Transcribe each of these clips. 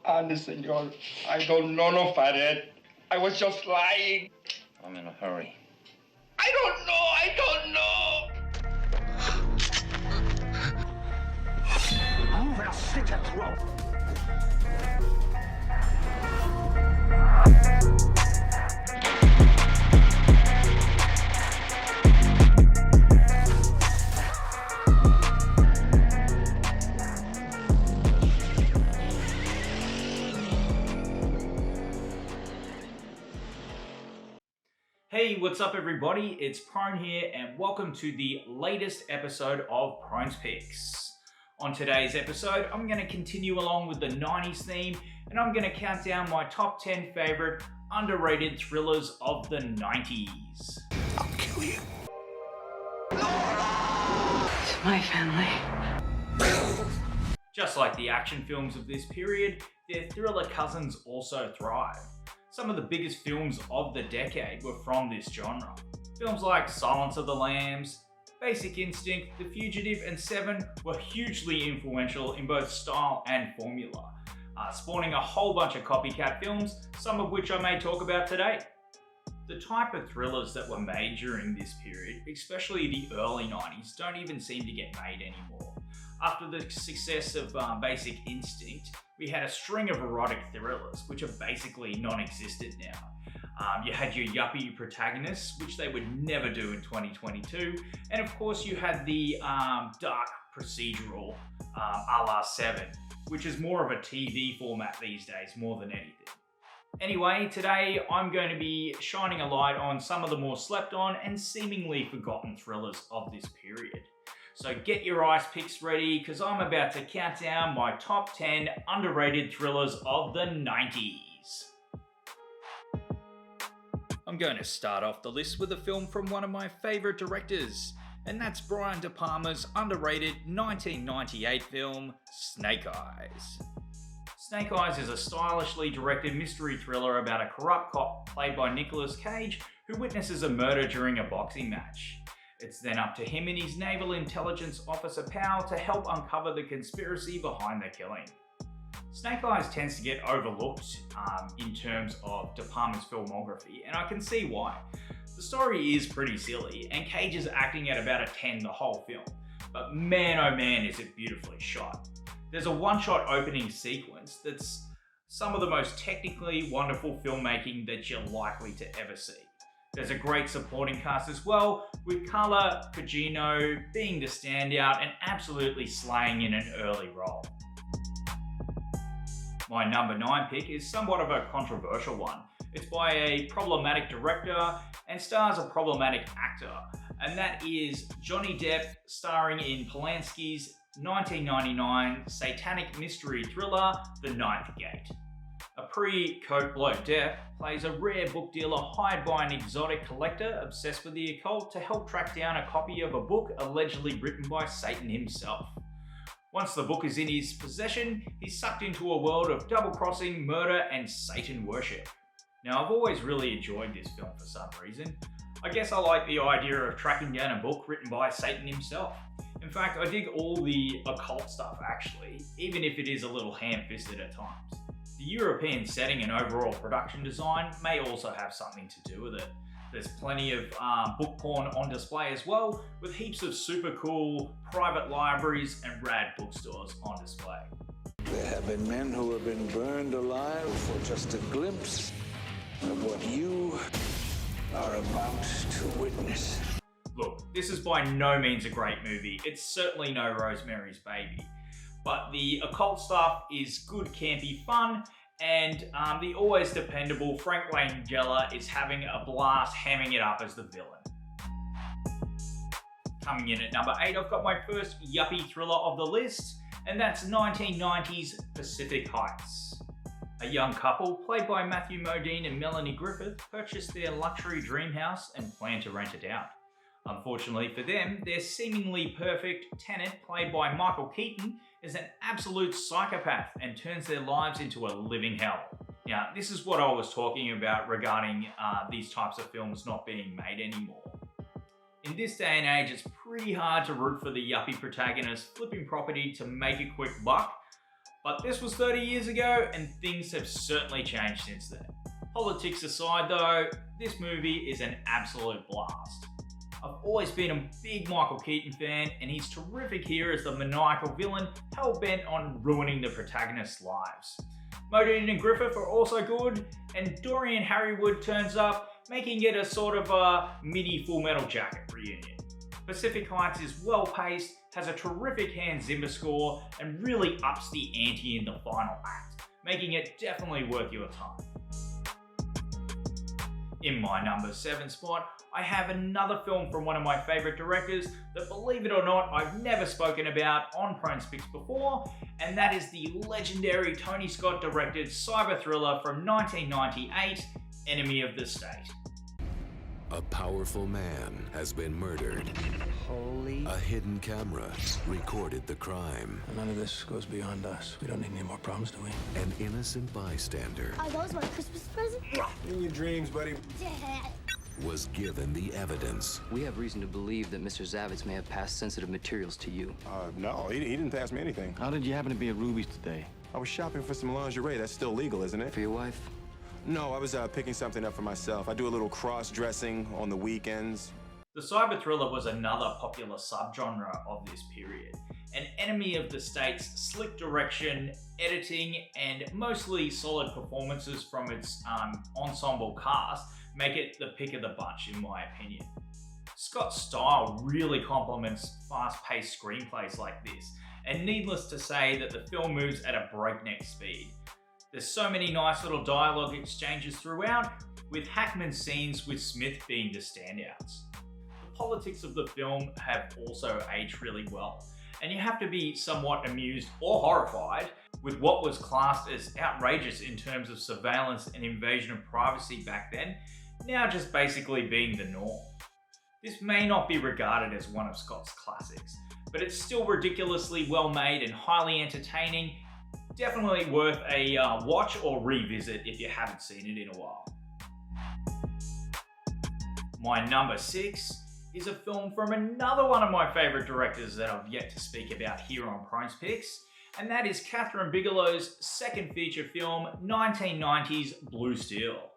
Honestly, senor, I don't know no Farid. I was just lying. I'm in a hurry. I don't know. Move and I'll slit your throat. Hey, what's up everybody? It's Prone here and welcome to the latest episode of Prones Picks. On today's episode, I'm going to continue along with the 90s theme and I'm going to count down my top 10 favorite underrated thrillers of the 90s. I'll kill you. It's my family. Just like the action films of this period, their thriller cousins also thrive. Some of the biggest films of the decade were from this genre. Films like Silence of the Lambs, Basic Instinct, The Fugitive, and Seven were hugely influential in both style and formula, spawning a whole bunch of copycat films, some of which I may talk about today. The type of thrillers that were made during this period, especially the early 90s, don't even seem to get made anymore. After the success of Basic Instinct, we had a string of erotic thrillers, which are basically non-existent now. You had your yuppie protagonists, which they would never do in 2022. And of course you had the dark procedural a la Seven, which is more of a TV format these days more than anything. Anyway, today I'm going to be shining a light on some of the more slept on and seemingly forgotten thrillers of this period. So get your ice picks ready because I'm about to count down my top 10 underrated thrillers of the 90s. I'm going to start off the list with a film from one of my favourite directors, and that's Brian De Palma's underrated 1998 film, Snake Eyes. Snake Eyes is a stylishly directed mystery thriller about a corrupt cop played by Nicolas Cage who witnesses a murder during a boxing match. It's then up to him and his Naval Intelligence Officer pal to help uncover the conspiracy behind the killing. Snake Eyes tends to get overlooked in terms of De Palma's filmography, and I can see why. The story is pretty silly, and Cage is acting at about a 10 the whole film, but man oh man is it beautifully shot. There's a one-shot opening sequence that's some of the most technically wonderful filmmaking that you're likely to ever see. There's a great supporting cast as well, with Carla Gugino being the standout and absolutely slaying in an early role. My number 9 pick is somewhat of a controversial one. It's by a problematic director and stars a problematic actor, and that is Johnny Depp starring in Polanski's 1999 satanic mystery thriller, The Ninth Gate. A pre-coat bloke Depp plays a rare book dealer hired by an exotic collector obsessed with the occult to help track down a copy of a book allegedly written by Satan himself. Once the book is in his possession, he's sucked into a world of double-crossing, murder, and Satan worship. Now, I've always really enjoyed this film for some reason. I guess I like the idea of tracking down a book written by Satan himself. In fact, I dig all the occult stuff actually, even if it is a little ham-fisted at times. The European setting and overall production design may also have something to do with it. There's plenty of book porn on display as well, with heaps of super cool private libraries and rad bookstores on display. There have been men who have been burned alive for just a glimpse of what you are about to witness. Look, this is by no means a great movie. It's certainly no Rosemary's Baby. But the occult stuff is good campy fun, and the always dependable Frank Langella is having a blast hamming it up as the villain. Coming in at number 8, I've got my first yuppie thriller of the list, and that's 1990's Pacific Heights. A young couple, played by Matthew Modine and Melanie Griffith, purchased their luxury dream house and plan to rent it out. Unfortunately for them, their seemingly perfect tenant, played by Michael Keaton, is an absolute psychopath and turns their lives into a living hell. Now, this is what I was talking about regarding these types of films not being made anymore. In this day and age, it's pretty hard to root for the yuppie protagonist flipping property to make a quick buck, But this was 30 years ago, and things have certainly changed since then. Politics aside though, this movie is an absolute blast. I've always been a big Michael Keaton fan, and he's terrific here as the maniacal villain hell-bent on ruining the protagonist's lives. Modine and Griffith are also good, and Dorian Harrywood turns up, making it a sort of a mini Full Metal Jacket reunion. Pacific Heights is well-paced, has a terrific Hans Zimmer score, and really ups the ante in the final act, making it definitely worth your time. In my number 7 spot, I have another film from one of my favourite directors that, believe it or not, I've never spoken about on PRONES Picks before, and that is the legendary Tony Scott directed cyber thriller from 1998, Enemy of the State. A powerful man has been murdered. Holy. A hidden camera recorded the crime. None of this goes beyond us. We don't need any more problems, do we? An innocent bystander Are those my Christmas presents? In your dreams, buddy. Dad. was given the evidence. We have reason to believe that Mr. Zavitz may have passed sensitive materials to you. No, he didn't pass me anything. How did you happen to be at Ruby's today? I was shopping for some lingerie. That's still legal, isn't it? For your wife? No, I was picking something up for myself. I do a little cross-dressing on the weekends. The cyber thriller was another popular subgenre of this period. An Enemy of the State's slick direction, editing, and mostly solid performances from its ensemble cast make it the pick of the bunch, in my opinion. Scott's style really complements fast-paced screenplays like this, and needless to say that the film moves at a breakneck speed. There's so many nice little dialogue exchanges throughout, with Hackman's scenes with Smith being the standouts. The politics of the film have also aged really well, and you have to be somewhat amused or horrified with what was classed as outrageous in terms of surveillance and invasion of privacy back then, now just basically being the norm. This may not be regarded as one of Scott's classics, but it's still ridiculously well made and highly entertaining. Definitely worth a watch or revisit if you haven't seen it in a while. My number 6 is a film from another one of my favourite directors that I've yet to speak about here on PRONES Picks, and that is Kathryn Bigelow's second feature film, 1990's Blue Steel.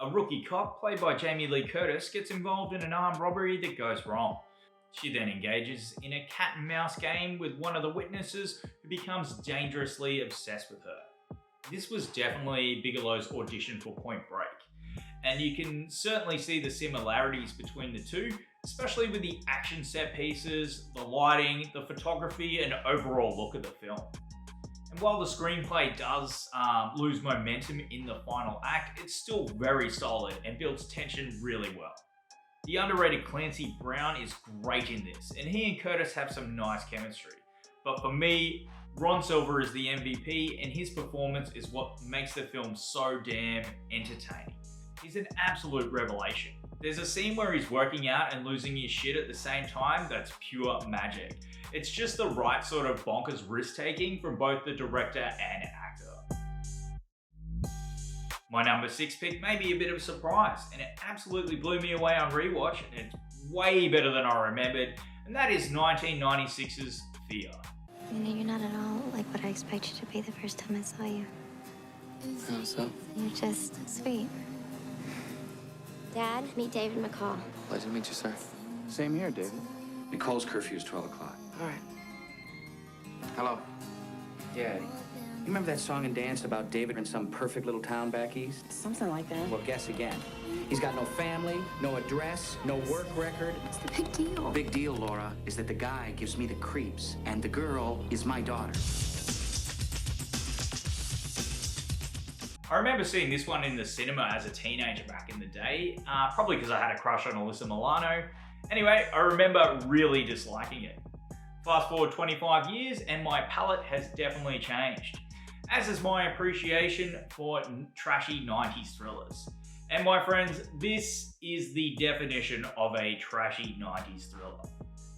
A rookie cop, played by Jamie Lee Curtis, gets involved in an armed robbery that goes wrong. She then engages in a cat and mouse game with one of the witnesses, who becomes dangerously obsessed with her. This was definitely Bigelow's audition for Point Break, and you can certainly see the similarities between the two, especially with the action set pieces, the lighting, the photography, and overall look of the film. And while the screenplay does lose momentum in the final act, it's still very solid and builds tension really well. The underrated Clancy Brown is great in this, and he and Curtis have some nice chemistry. But for me, Ron Silver is the MVP, and his performance is what makes the film so damn entertaining. He's an absolute revelation. There's a scene where he's working out and losing his shit at the same time that's pure magic. It's just the right sort of bonkers risk-taking from both the director and actor. My number 6 pick may be a bit of a surprise, and it absolutely blew me away on rewatch, and it's way better than I remembered, and that is 1996's Fear. You know, you're not at all like what I expected you to be the first time I saw you. How so? You're just sweet. Dad, meet David McCall. Pleasure to meet you, sir. Same here, David. Nicole's curfew is 12 o'clock. All right. Hello. Yeah. You remember that song and dance about David in some perfect little town back east? Something like that. Well, guess again. He's got no family, no address, no work record. What's the big deal? Big deal, Laura, is that the guy gives me the creeps, and the girl is my daughter. I remember seeing this one in the cinema as a teenager back in the day, probably because I had a crush on Alyssa Milano. Anyway, I remember really disliking it. Fast forward 25 years and my palate has definitely changed, as is my appreciation for trashy 90s thrillers. And my friends, this is the definition of a trashy 90s thriller.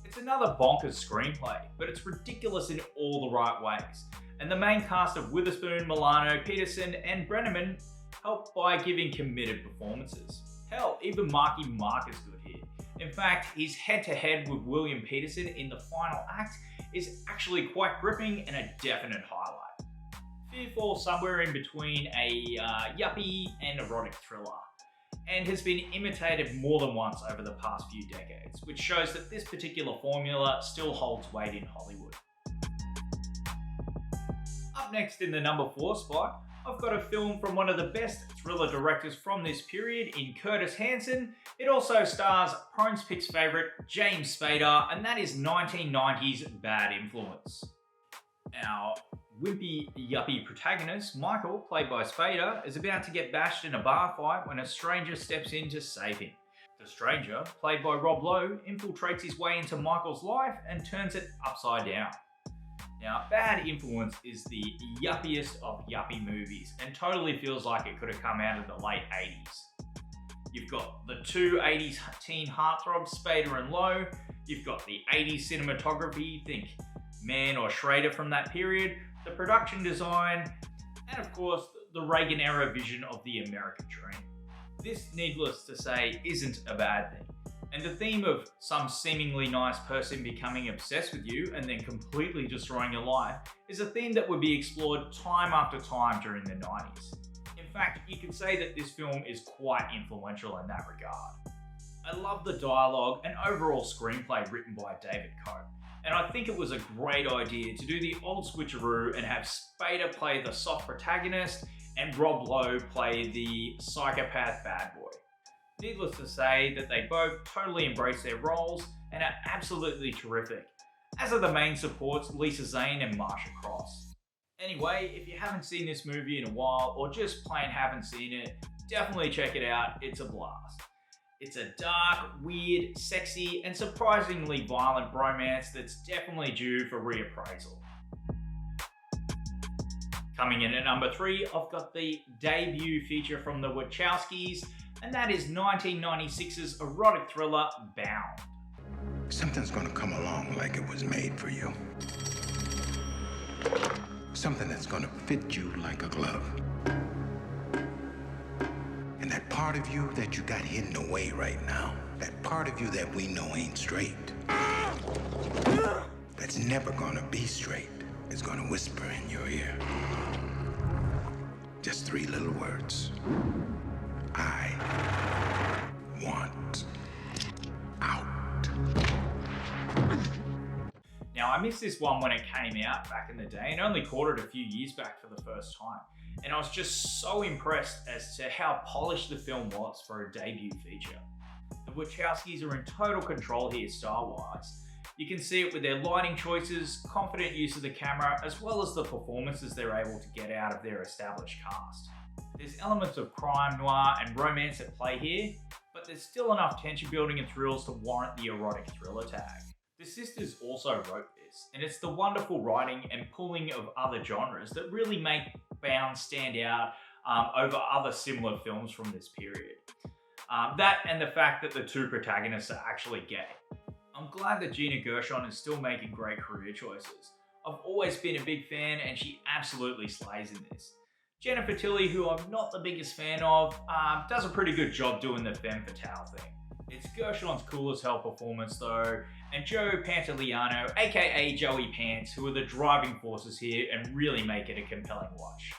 It's another bonkers screenplay, but it's ridiculous in all the right ways. And the main cast of Witherspoon, Milano, Peterson, and Brenneman help by giving committed performances. Hell, even Marky Mark is good here. In fact, his head-to-head with William Peterson in the final act is actually quite gripping and a definite highlight. Fear falls somewhere in between a yuppie and erotic thriller, and has been imitated more than once over the past few decades, which shows that this particular formula still holds weight in Hollywood. Up next in the number 4 spot, I've got a film from one of the best thriller directors from this period in Curtis Hanson. It also stars Prones Pick's favourite, James Spader, and that is 1990's Bad Influence. Our wimpy yuppie protagonist, Michael, played by Spader, is about to get bashed in a bar fight when a stranger steps in to save him. The stranger, played by Rob Lowe, infiltrates his way into Michael's life and turns it upside down. Now, Bad Influence is the yuppiest of yuppie movies and totally feels like it could have come out of the late 80s. You've got the two 80s teen heartthrobs, Spader and Lowe. You've got the 80s cinematography, think Mann or Schrader from that period, the production design, and of course, the Reagan era vision of the American dream. This, needless to say, isn't a bad thing. And the theme of some seemingly nice person becoming obsessed with you and then completely destroying your life is a theme that would be explored time after time during the 90s. In fact, you could say that this film is quite influential in that regard. I love the dialogue and overall screenplay written by David Cope, and I think it was a great idea to do the old switcheroo and have Spader play the soft protagonist and Rob Lowe play the psychopath bad boy. Needless to say that they both totally embrace their roles and are absolutely terrific, as are the main supports Lisa Zane and Marsha Cross. Anyway, if you haven't seen this movie in a while or just plain haven't seen it, definitely check it out, it's a blast. It's a dark, weird, sexy and surprisingly violent bromance that's definitely due for reappraisal. Coming in at number 3, I've got the debut feature from the Wachowskis, and that is 1996's erotic thriller, Bound. Something's gonna come along like it was made for you. Something that's gonna fit you like a glove. And that part of you that you got hidden away right now, that part of you that we know ain't straight, that's never gonna be straight, is gonna whisper in your ear. Just 3 little words. I want out. Now, I missed this one when it came out back in the day and only caught it a few years back for the first time. And I was just so impressed as to how polished the film was for a debut feature. The Wachowskis are in total control here style-wise. You can see it with their lighting choices, confident use of the camera, as well as the performances they're able to get out of their established cast. There's elements of crime, noir, and romance at play here, but there's still enough tension building and thrills to warrant the erotic thriller tag. The sisters also wrote this, and it's the wonderful writing and pulling of other genres that really make Bound stand out over other similar films from this period. That and the fact that the two protagonists are actually gay. I'm glad that Gina Gershon is still making great career choices. I've always been a big fan and she absolutely slays in this. Jennifer Tilly, who I'm not the biggest fan of, does a pretty good job doing the femme fatale thing. It's Gershon's cool as hell performance though, and Joe Pantoliano, aka Joey Pants, who are the driving forces here and really make it a compelling watch.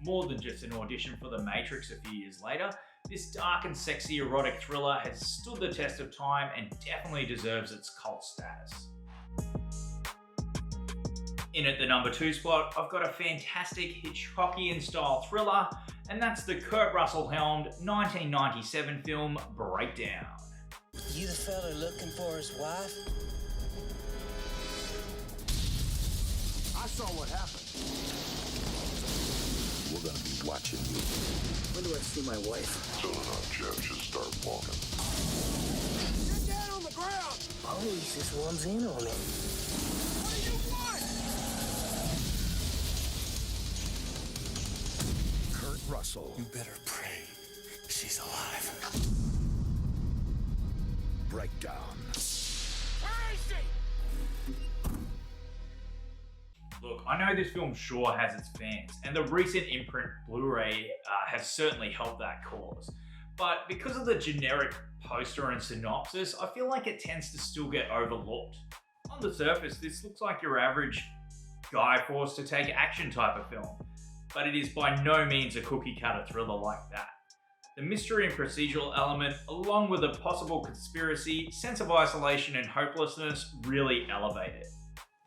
More than just an audition for The Matrix a few years later, this dark and sexy erotic thriller has stood the test of time and definitely deserves its cult status. In at the number 2 spot, I've got a fantastic Hitchcockian style thriller, and that's the Kurt Russell helmed 1997 film Breakdown. You the fella looking for his wife? I saw what happened. We're gonna be watching you. When do I see my wife? Soon enough, Jeff should start walking. Get down on the ground! Police, this one's in on it. What do you want? Kurt Russell. You better pray she's alive. Breakdown. Where is she? Look, I know this film sure has its fans, and the recent imprint Blu-ray has certainly helped that cause. But because of the generic poster and synopsis, I feel like it tends to still get overlooked. On the surface, this looks like your average guy forced to take action type of film. but it is by no means a cookie-cutter thriller like that. The mystery and procedural element, along with a possible conspiracy, sense of isolation and hopelessness really elevate it.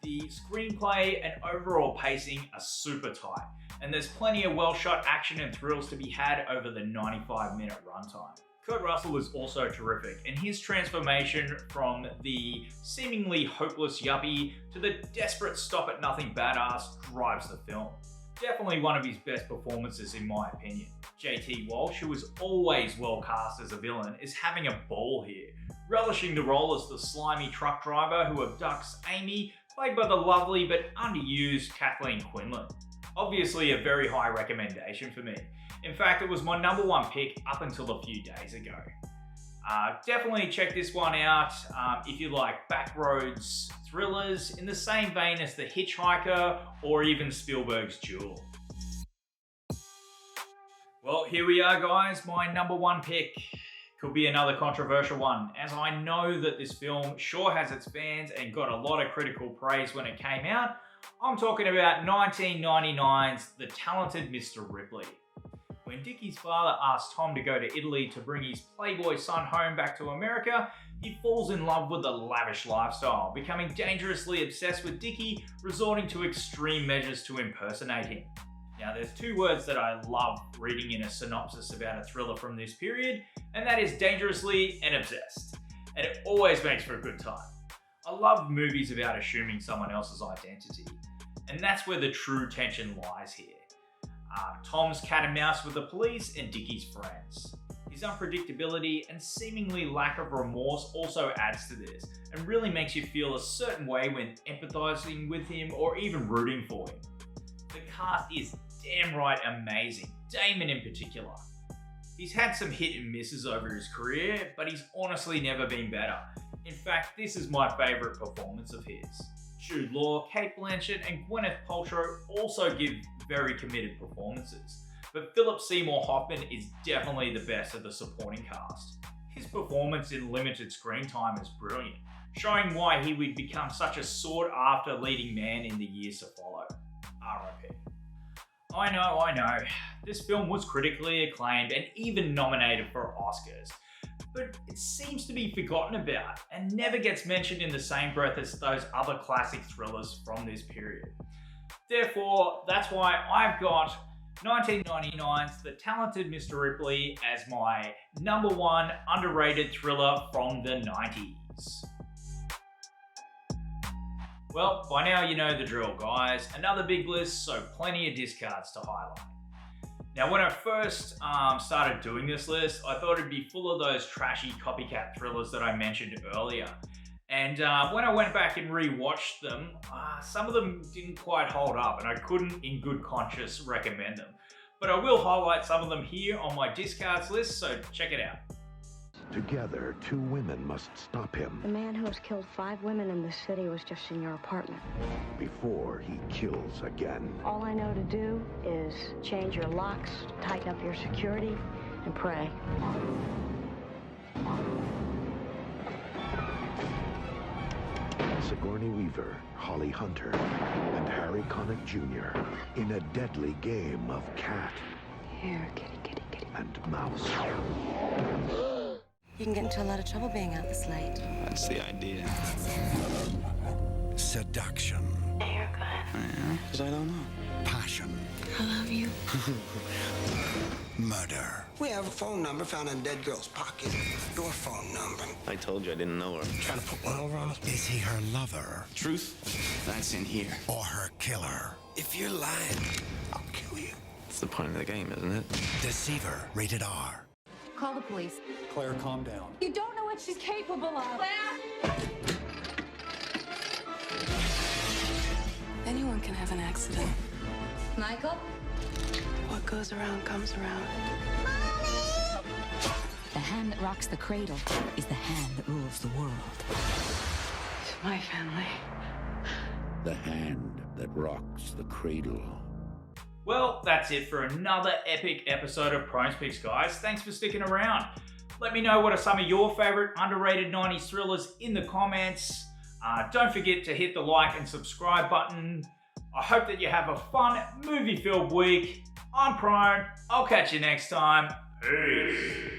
The screenplay and overall pacing are super tight, and there's plenty of well-shot action and thrills to be had over the 95-minute runtime. Kurt Russell is also terrific, and his transformation from the seemingly hopeless yuppie to the desperate stop-at-nothing badass drives the film. Definitely one of his best performances in my opinion. JT Walsh, who is always well cast as a villain, is having a ball here, relishing the role as the slimy truck driver who abducts Amy, played by the lovely but underused Kathleen Quinlan. Obviously a very high recommendation for me. In fact, it was my #1 pick up until a few days ago. Definitely check this one out if you like backroads thrillers in the same vein as The Hitchhiker or even Spielberg's Duel. Well, here we are guys, my #1 pick. Could be another controversial one, as I know that this film sure has its fans and got a lot of critical praise when it came out. I'm talking about 1999's The Talented Mr. Ripley. When Dickie's father asks Tom to go to Italy to bring his playboy son home back to America, he falls in love with the lavish lifestyle, becoming dangerously obsessed with Dickie, resorting to extreme measures to impersonate him. Now, there's two words that I love reading in a synopsis about a thriller from this period, and that is dangerously and obsessed. And it always makes for a good time. I love movies about assuming someone else's identity, and that's where the true tension lies here. Tom's cat and mouse with the police and Dickie's friends. His unpredictability and seemingly lack of remorse also adds to this, and really makes you feel a certain way when empathizing with him or even rooting for him. The cast is damn right amazing, Damon in particular. He's had some hit and misses over his career, but he's honestly never been better. In fact, this is my favourite performance of his. Jude Law, Cate Blanchett and Gwyneth Paltrow also give very committed performances, but Philip Seymour Hoffman is definitely the best of the supporting cast. His performance in limited screen time is brilliant, showing why he would become such a sought-after leading man in the years to follow. R.I.P. I know, this film was critically acclaimed and even nominated for Oscars, but it seems to be forgotten about and never gets mentioned in the same breath as those other classic thrillers from this period. Therefore, that's why I've got 1999's The Talented Mr. Ripley as my #1 underrated thriller from the 90s. Well, by now you know the drill, guys. Another big list, so plenty of discards to highlight. Now, when I first started doing this list, I thought it'd be full of those trashy copycat thrillers that I mentioned earlier. And when I went back and re-watched them, some of them didn't quite hold up, and I couldn't in good conscience recommend them. But I will highlight some of them here on my discards list, so check it out. Together, two women must stop him. The man who has killed 5 women in this city was just in your apartment. Before he kills again. All I know to do is change your locks, tighten up your security, and pray. Sigourney Weaver, Holly Hunter, and Harry Connick Jr. in a deadly game of cat. Here, kitty, kitty, kitty. And mouse. You can get into a lot of trouble being out this late. That's the idea. Seduction. You're good. Yeah, because I don't know. Passion. I love you. Murder. We have a phone number found in a dead girl's pocket. Your phone number. I told you I didn't know her. Trying to put one over on us? Is he her lover? Truth? That's in here. Or her killer? If you're lying, I'll kill you. It's the point of the game, isn't it? Deceiver. Rated R. Call the police. Claire, calm down. You don't know what she's capable of. Claire! Anyone can have an accident. Michael? What goes around comes around. Mommy! The hand that rocks the cradle is the hand that rules the world. It's my family. The hand that rocks the cradle. Well, that's it for another epic episode of Prones Picks, guys. Thanks for sticking around. Let me know what are some of your favourite underrated 90s thrillers in the comments. Don't forget to hit the like and subscribe button. I hope that you have a fun movie-filled week. I'm Prone. I'll catch you next time. Peace.